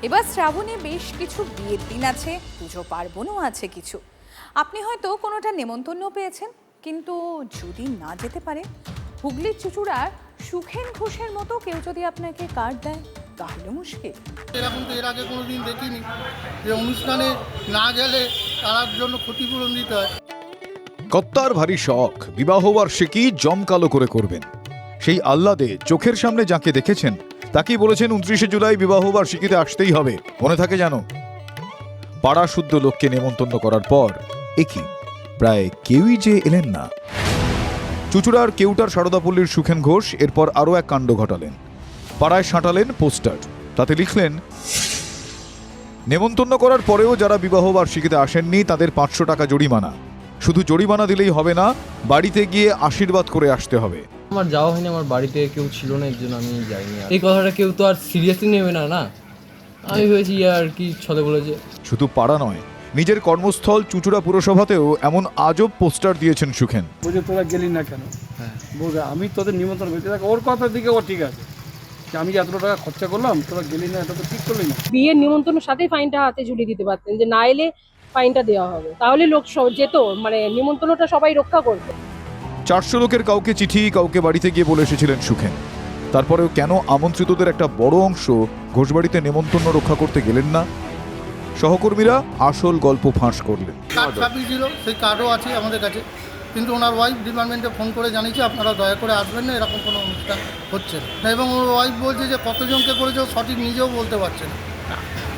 এবার শ্রাবণে বেশ কিছু বিয়ের দিন আছে, পুজো পার্বণও আছে কিছু। আপনি হয়তো কোনোটা নেমন্তন্ন পেয়েছেন, কিন্তু যদি না যেতে পারে, হুগলির চুঁচুড়ার সুখেন ঘোষের মতো কেউ যদি আপনাকে কার্ড দেয় তাহলে মুশকিল। এরকম তো এর আগে কোনোদিন দেখিনি যে অনুষ্ঠানে না গেলে তার জন্য ক্ষতিপূরণ দিতে হয়। কর্তার ভারী শখ বিবাহ বার্ষিকী জমকালো করে করবেন। সেই আহ্লাদে চোখের সামনে যাকে দেখেছেন তাকেই বলেছেন 29শে জুলাই বিবাহ বার্ষিকীতে আসতেই হবে। মনে থাকে জানো? পাড়া শুদ্ধ লোককে নেমন্তন্ন করার পর একই প্রায় কেউই যে এলেন না। চুঁচুড়ার কেউটার সারদাপল্লীর সুখেন ঘোষ এরপর আরও এক কাণ্ড ঘটালেন। পাড়ায় সাঁটালেন পোস্টার, তাতে লিখলেন, নেমন্তন্ন করার পরেও যারা বিবাহ বার্ষিকীতে আসেননি তাদের 500 টাকা জরিমানা। শুধু জরিমানা দিলেই হবে না, বাড়িতে গিয়ে আশীর্বাদ করে আসতে হবে। আমার যাওয়া হয়নি, আমার বাড়িতে কেউ ছিল না, এর জন্য আমি যাইনি। এই কথাটা কেউ তো আর সিরিয়াসলি নেবে না, না আমি ভেবেছি আর কি ছলে বলেছে। শুধু পাড়া নয়, নিজের কর্মস্থল চুঁচুড়া পুরসভাতেও এমন আজব পোস্টার দিয়েছেন সুখেন। বুঝে তোরা গেলি না কেন? হ্যাঁ বলবে আমি তোদের নিমন্ত্রণ করছি, দেখ ওর কথার দিকে ও ঠিক আছে, যে আমি এত টাকা খরচা করলাম তোরা গেলি না, এটা তো ঠিক করলি না। বিয়ের নিমন্ত্রণের সাথেই ফাইনটা হাতে ঝুলিয়ে দিতে পারতেন, যে না এলে ফাইনটা দেওয়া হবে, তাহলে লোক যেত, মানে নিমন্ত্রণটা সবাই রক্ষা করবে। 400 লোকের কাউকে চিঠি, কাউকে বাড়িতে গিয়ে বলে এসেছিলেন সুখেন। তারপরেও কেন আমন্ত্রিতদের একটা বড় অংশ ঘোষবাড়িতে নেমন্তন্ন রক্ষা করতে গেলেন না? সহকর্মীরা আসল গল্প ফাঁস করলেন। কার্ড ছাপিয়েছিল, সেই কার্ডও আছে আমাদের কাছে, কিন্তু ওনার ওয়াইফ ডিপার্টমেন্টে ফোন করে জানিয়েছে আপনারা দয়া করে আসবেন না, এরকম কোনো অনুষ্ঠান হচ্ছে না। এবং ওর ওয়াইফ বলছে যে কতজনকে করেছে সঠিক নিজেও বলতে পারছে না।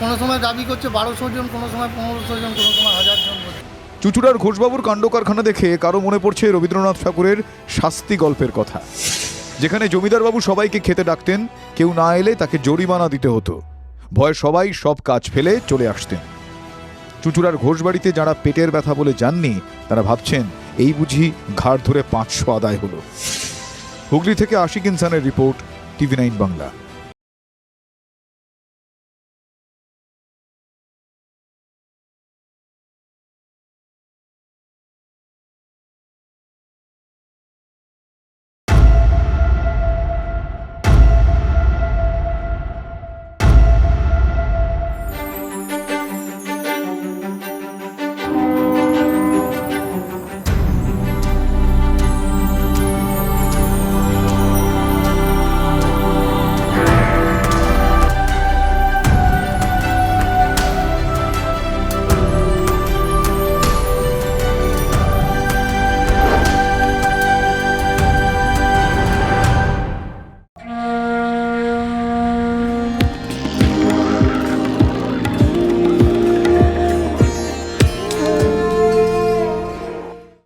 কোনো সময় দাবি করছে 1200 জন, কোনো সময় 1500 জন, কোনো সময় 1000 জন বলছে। চুঁচুড়ার ঘোষবাবুর কাণ্ড কারখানা দেখে কারো মনে পড়ছে রবীন্দ্রনাথ ঠাকুরের শাস্তি গল্পের কথা, যেখানে জমিদারবাবু সবাইকে খেতে ডাকতেন, কেউ না এলে তাকে জরিমানা দিতে হতো। ভয়ে সবাই সব কাজ ফেলে চলে আসতেন। চুঁচুড়ার ঘোষবাড়িতে যারা পেটের ব্যথা বলে যাননি তারা ভাবছেন এই বুঝি ঘাড় ধরে 500 আদায় হলো। হুগলি থেকে আশিক ইনসানের রিপোর্ট, TV9 বাংলা।